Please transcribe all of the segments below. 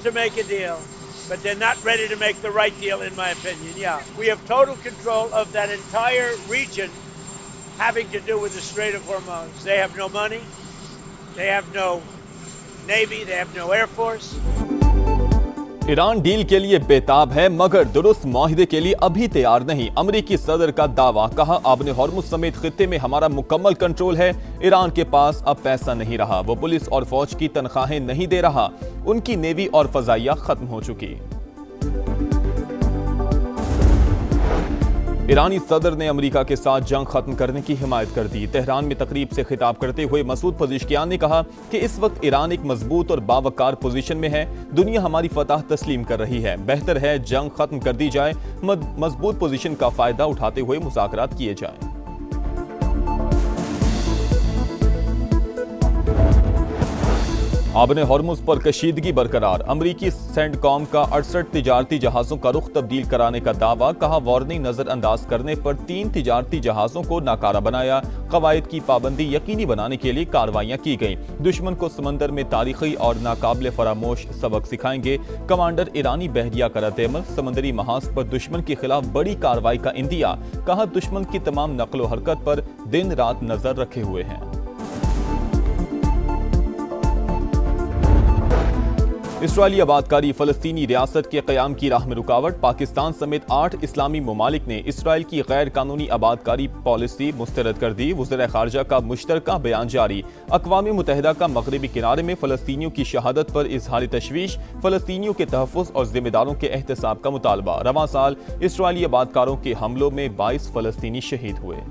to make a deal, but they're not ready to make the right deal, in my opinion. Yeah, we have total control of that entire region having to do with the Strait of Hormuz. They have no money, they have no Navy, they have no Air Force. Iran deal के लिए बेताब है मगर दुरुस्त माहिदे के लिए अभी तैयार नहीं। अमेरिकी सदर का दावा, कहा आपने हॉर्मुज समेत खित्ते में हमारा मुकम्मल कंट्रोल है। ईरान के पास अब पैसा नहीं रहा, वो पुलिस और फौज की तनख्वाहें नहीं दे रहा, उनकी नेवी और फजाइया खत्म हो चुकी। ईरानी सदर ने अमेरिका के साथ जंग खत्म करने की हिमायत कर दी। तेहरान में तकरीब से खिताब करते हुए मसूद पज़ेश्कियान ने कहा कि इस वक्त ईरान एक मजबूत और बावकार पोजीशन में है। दुनिया हमारी फतह तस्लीम कर रही है, बेहतर है जंग खत्म कर दी जाए, मजबूत पोजीशन का फायदा उठाते हुए मुज़ाकरात किए जाएं। आपने हॉर्मुज पर कशीदगी बरकरार, अमरीकी सेंडकॉम का 68 तिजारती जहाजों का रुख तब्दील कराने का दावा, कहा वार्निंग नजरअंदाज करने पर 3 तिजारती जहाजों को नाकारा बनाया। कवायद की पाबंदी यकीनी बनाने के लिए कार्रवाइयां की गईं। दुश्मन को समंदर में तारीखी और नाकाबिले फरामोश सबक सिखाएंगे। कमांडर ईरानी बहरिया का रद्द-ए-अमल, समंदरी महाज पर दुश्मन के खिलाफ बड़ी कार्रवाई का इंदिया, कहा दुश्मन की तमाम नकलो हरकत पर दिन रात नजर रखे हुए हैं। इसराइली आबादकारी फलस्तीनी रियासत के क़याम की राह में रुकावट, पाकिस्तान समेत 8 इस्लामी ममालिक ने इसराइल की गैर कानूनी आबादकारी पॉलिसी मुस्तरद कर दी। वज़ीर ख़ारजा का मुश्तरका बयान जारी, अक़वाम मुत्तहिदा का मग़रिबी किनारे में फ़लस्तीनियों की शहादत पर इज़हार तशवीश, फ़लस्तीनियों के तहफ़्फ़ुज़ और ज़िम्मेदारों के एहतसाब का मुतालबा। रवां साल इसराइली आबादकारों के हमलों में 22 फ़लस्तीनी शहीद हुए।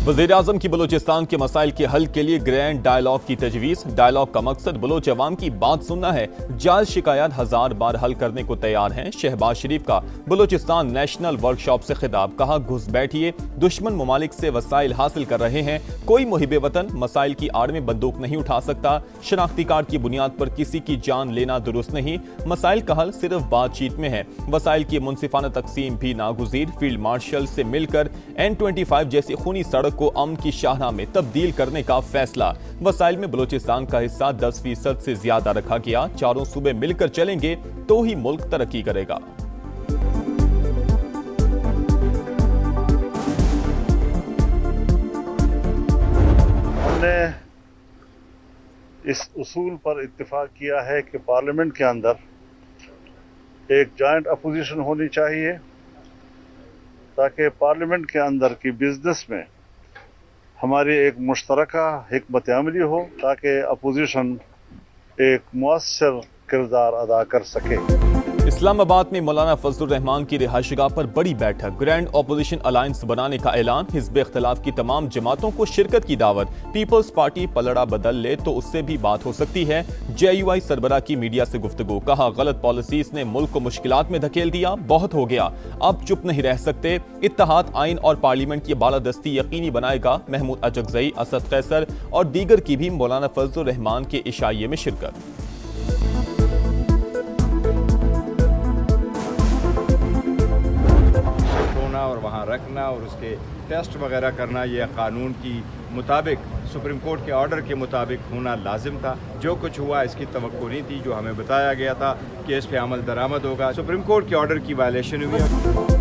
वज़ीर-ए-आज़म की बलूचिस्तान के मसाइल के हल के लिए ग्रैंड डायलॉग की तजवीज़। डायलॉग का मकसद बलोच अवाम की बात सुनना है, जायज़ शिकायत 1000 बार हल करने को तैयार हैं। शहबाज शरीफ का बलूचिस्तान नेशनल वर्कशॉप से खिताब, कहा घुस बैठिए, दुश्मन ममालिक से वसाइल हासिल कर रहे हैं, कोई मुहिब वतन मसाइल की आड़ में बंदूक नहीं उठा सकता। शनाख्ती कार्ड की बुनियाद पर किसी की जान लेना दुरुस्त नहीं, मसाइल का हल सिर्फ बातचीत में है। वसाइल की मुनसिफाना तकसीम भी नागुज़ीर, फील्ड मार्शल से मिलकर N25 जैसी खूनी सड़क को अमन की शाहराह में तब्दील करने का फैसला। वसाइल में बलूचिस्तान का हिस्सा 10% से ज्यादा रखा गया। चारों सूबे मिलकर चलेंगे तो ही मुल्क तरक्की करेगा। हमने इस उसूल पर इत्तेफाक किया है कि पार्लियामेंट के अंदर एक जॉइंट अपोजिशन होनी चाहिए, ताकि पार्लियामेंट के अंदर की बिजनेस में हमारी एक मुश्तरका हिकमत अमली हो, ताकि अपोजिशन एक मुअस्सर किरदार अदा कर सके। इस्लामाबाद में मौलाना फजलुर रहमान की रिहाइशगाह पर बड़ी बैठक, ग्रैंड ऑपोजिशन अलायंस बनाने का ऐलान, हिज़्ब इख्तिलाफ की तमाम जमातों को शिरकत की दावत। पीपल्स पार्टी पलड़ा बदल ले तो उससे भी बात हो सकती है। JUI सरबराह की मीडिया से गुफ्तगू, कहा गलत पॉलिसीज ने मुल्क को मुश्किलात में धकेल दिया, बहुत हो गया, अब चुप नहीं रह सकते। इत्तेहाद, आइन और पार्लियामेंट की बालादस्ती यकीनी बनाएगा। महमूद अचकज़ई, असद कैसर और दीगर की भी मौलाना फजलुर रहमान के इशाइये में शिरकत। और वहाँ रखना और उसके टेस्ट वगैरह करना, यह कानून की मुताबिक, सुप्रीम कोर्ट के ऑर्डर के मुताबिक होना लाजिम था। जो कुछ हुआ इसकी तवक्को नहीं थी। जो हमें बताया गया था कि इस पे अमल दरामद होगा, सुप्रीम कोर्ट के ऑर्डर की वायलेशन हुई है।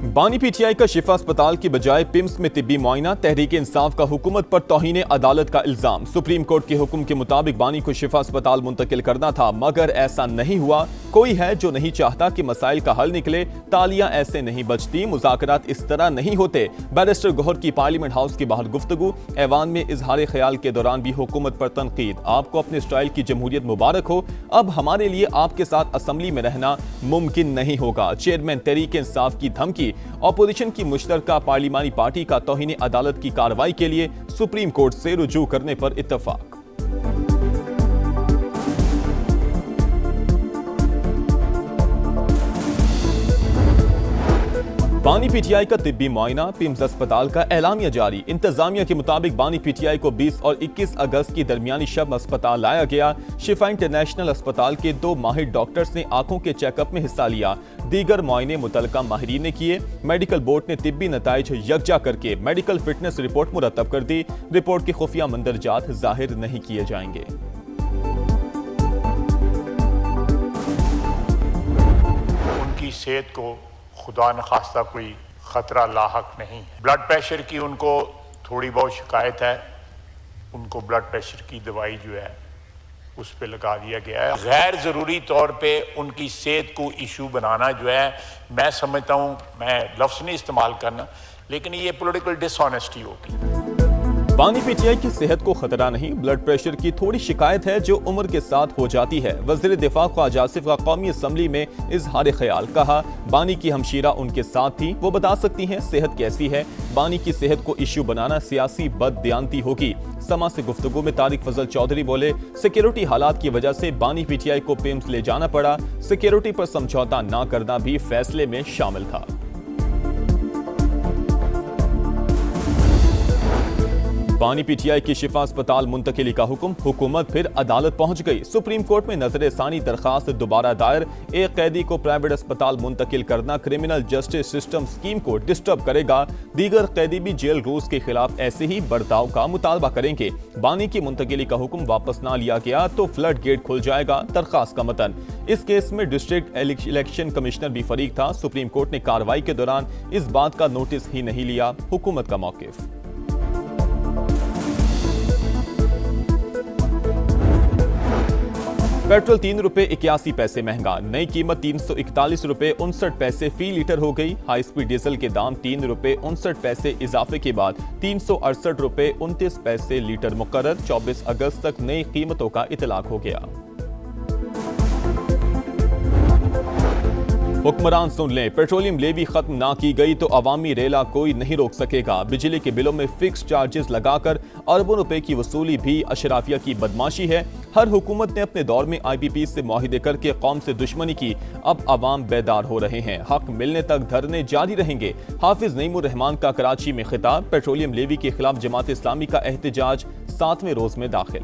बानी PTI का शिफा अस्पताल की बजाय पिम्स में तिब्बी मुआयना, तहरीक इंसाफ का हुकूमत पर तौहीन अदालत का इल्जाम। सुप्रीम कोर्ट के हुक्म के मुताबिक बानी को शिफा अस्पताल मुंतकिल करना था, मगर ऐसा नहीं हुआ। कोई है जो नहीं चाहता कि मसाइल का हल निकले, तालियां ऐसे नहीं बजती, मुज़ाकरात इस तरह नहीं होते। बैरिस्टर गौहर की पार्लियामेंट हाउस के बाहर गुफ्तगू, ऐवान में इजहार ख्याल के दौरान भी हुकूमत पर तनकीद। आपको अपने स्टाइल की जमहूरियत मुबारक हो, अब हमारे लिए आपके साथ असम्बली में रहना मुमकिन नहीं होगा। चेयरमैन तहरीक इंसाफ की धमकी, ऑपोजिशन की मुश्तरका पार्लिमानी पार्टी का तौहीन अदालत की कार्रवाई के लिए सुप्रीम कोर्ट से रुजू करने पर इत्तफाक। बानी पीटीआई का तिब्बी मुआयना, पिम्स अस्पताल का एलामिया जारी। इंतजामिया के मुताबिक बानी पीटीआई को 20 और 21 अगस्त की दरमियानी शब अस्पताल लाया गया। शिफा इंटरनेशनल अस्पताल के 2 माहिर डॉक्टर्स ने आंखों के चेकअप में हिस्सा लिया। दीगर मुआयने मुतलका माहिरीन ने किए। मेडिकल बोर्ड ने तिब्बी नताइज यकजा करके मेडिकल फिटनेस रिपोर्ट मुरतब कर दी। रिपोर्ट के खुफिया मंदरजात जाहिर नहीं किए जाएंगे। उनकी सेहत को खुदा न खास्ता कोई ख़तरा लाहक नहीं है। ब्लड प्रेशर की उनको थोड़ी बहुत शिकायत है, उनको ब्लड प्रेशर की दवाई जो है उस पे लगा दिया गया है। गैर ज़रूरी तौर पे उनकी सेहत को इशू बनाना जो है, मैं समझता हूँ, मैं लफ्ज़ नहीं इस्तेमाल करना, लेकिन ये पॉलिटिकल डिसऑनेस्टी होगी। बानी पीटीआई की सेहत को खतरा नहीं, ब्लड प्रेशर की थोड़ी शिकायत है जो उम्र के साथ हो जाती है। वज़ीर दिफा ख्वाजा आसिफ का कौमी असम्बली में इजहार ख्याल। कहा, बानी की हमशीरा उनके साथ थी, वो बता सकती हैं सेहत कैसी है। बानी की सेहत को इश्यू बनाना सियासी बददियानती होगी। समा से गुफ्तगू में तारिक फजल चौधरी बोले, सिक्योरिटी हालात की वजह से बानी पीटीआई को पिम्स ले जाना पड़ा। सिक्योरिटी पर समझौता न करना भी फैसले में शामिल था। बानी पीटीआई की शिफा अस्पताल मुंतकिली का हुक्म, हुकूमत फिर अदालत पहुंच गई। सुप्रीम कोर्ट में नजर-ए-सानी दरखास्त दोबारा दायर। एक कैदी को प्राइवेट अस्पताल मुंतकिल करना क्रिमिनल जस्टिस सिस्टम स्कीम को डिस्टर्ब करेगा। दीगर कैदी भी जेल रूल्स के खिलाफ ऐसे ही बर्ताव का मुतालबा करेंगे। बानी की मुंतकिली का हुक्म वापस ना लिया गया तो फ्लड गेट खुल जाएगा। दरखास्त का मतन, इस केस में डिस्ट्रिक्ट इलेक्शन कमिश्नर भी फरीक था। सुप्रीम कोर्ट ने कार्रवाई के दौरान इस बात का नोटिस ही नहीं लिया। हुकूमत का मौकिफ। पेट्रोल 3 रुपए 81 पैसे महंगा, नई कीमत 341 रुपए 59 पैसे फी लीटर हो गई। हाई स्पीड डीजल के दाम 3 रुपए 59 पैसे इजाफे के बाद 368 रुपए 29 पैसे लीटर मुकर्रर। 24 अगस्त तक नई कीमतों का इतलाक हो गया। हुक्मरान सुन लें, पेट्रोलियम लेवी खत्म ना की गई तो अवामी रेला कोई नहीं रोक सकेगा। बिजली के बिलों में फिक्स चार्जेस लगाकर अरबों रुपए की वसूली भी अशराफिया की बदमाशी है। हर हुकूमत ने अपने दौर में IPP से मुआहिदे करके कौम से दुश्मनी की। अब अवाम बेदार हो रहे हैं, हक मिलने तक धरने जारी रहेंगे। हाफिज नईमुर रहमान का कराची में खिताब। पेट्रोलियम लेवी के खिलाफ जमात इस्लामी का एहतजाज 7वें रोज में दाखिल।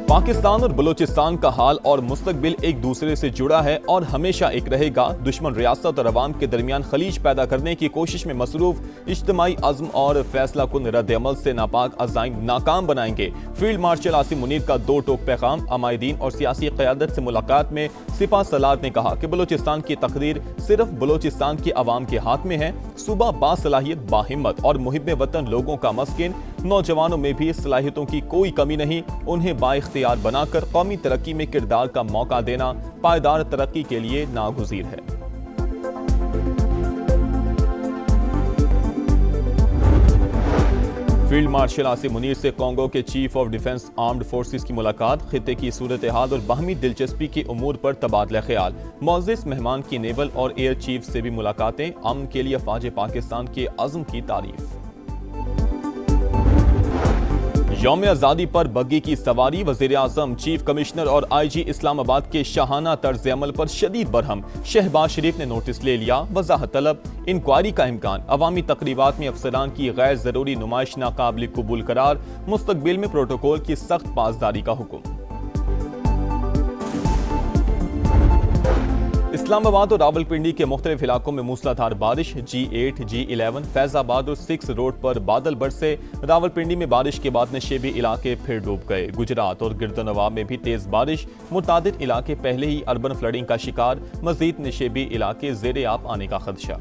पाकिस्तान और बलूचिस्तान का हाल और मुस्तकबिल एक दूसरे से जुड़ा है और हमेशा एक रहेगा। दुश्मन रियासत और अवाम के दरमियान खलीज पैदा करने की कोशिश में मसरूफ इज्तिमाई अज़्म और फैसला कुन रद्द अमल से नापाक अज़ाइम नाकाम बनाएंगे। फील्ड मार्शल आसिम मुनीर का 2 टोक पैगाम। अमायदीन और सियासी क़यादत से मुलाकात में सिपा सलार ने कहा कि बलूचिस्तान की तकदीर सिर्फ बलूचिस्तान के अवाम के हाथ में है। सूबा बासलाहियत, बाहिम्मत और मुहिब वतन लोगों का मस्किन। नौजवानों में भी सलाहियतों की कोई कमी नहीं। उन्हें बाइख्तियार बनाकर कौमी तरक्की में किरदार का मौका देना पायदार तरक्की के लिए नागुज़ीर है। फील्ड मार्शल आसिम मुनीर से कांगो के chief of defence armed forces की मुलाकात। खित्ते की सूरत हाल और बाहमी दिलचस्पी के उमूर पर तबादला ख्याल। मुअज़्ज़िज़ मेहमान की नेवल और एयर चीफ से भी मुलाकातें। अमन के लिए अफ़वाज पाकिस्तान के अज़्म की तारीफ। यौम आज़ादी पर बग्गी की सवारी। वज़ीर आज़म, चीफ कमिश्नर और IG इस्लामाबाद के शाहाना तर्ज अमल पर शदीद बरहम। शहबाज शरीफ ने नोटिस ले लिया। वज़ाहत तलब, इंक्वायरी का इम्कान। अवामी तकरीबात में अफसरान की गैर ज़रूरी नुमाइश नाकाबिल कबूल करार। मुस्तकबिल में प्रोटोकॉल की सख्त पासदारी का हुक्म। इस्लामाबाद और रावलपिंडी के मुख्तलिफ इलाकों में मूसलाधार बारिश। G8, G11, फैजाबाद और 6 रोड पर बादल बरसे। रावलपिंडी में बारिश के बाद नशेबी इलाके फिर डूब गए। गुजरात और गिरदनवा में भी तेज बारिश। मुतादिद इलाके पहले ही अर्बन फ्लडिंग का शिकार। मजीद नशेबी इलाके ज़ेरे आब आने का खदशा।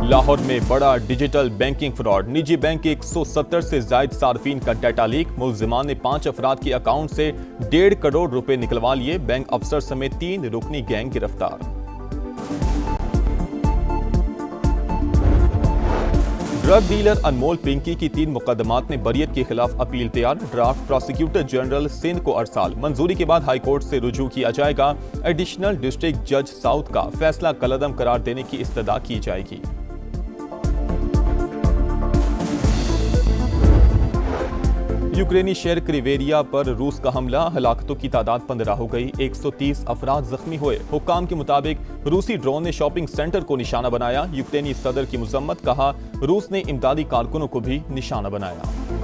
लाहौर में बड़ा डिजिटल बैंकिंग फ्रॉड। निजी बैंक के 170 से जायद सार्फिन का डाटा लीक। मुल्जिमान ने 5 अफराद के अकाउंट से 1.5 करोड़ रुपए निकलवा लिए। बैंक अफसर समेत 3 रुकनी गैंग गिरफ्तार। ड्रग डीलर अनमोल पिंकी की 3 मुकदमात में बरियत के खिलाफ अपील तैयार। ड्राफ्ट प्रोसिक्यूटर जनरल सिंध को अरसाल। मंजूरी के बाद हाईकोर्ट से रुजू किया जाएगा। एडिशनल डिस्ट्रिक्ट जज साउथ का फैसला कलअदम करार देने की इस्तदा की जाएगी। यूक्रेनी शहर क्रिवेरिया पर रूस का हमला, हलाकतों की तादाद 15 हो गई, 130 अफराद जख्मी हुए। हुक्काम के मुताबिक रूसी ड्रोन ने शॉपिंग सेंटर को निशाना बनाया। यूक्रेनी सदर की मजम्मत, कहा रूस ने इमदादी कारकुनों को भी निशाना बनाया।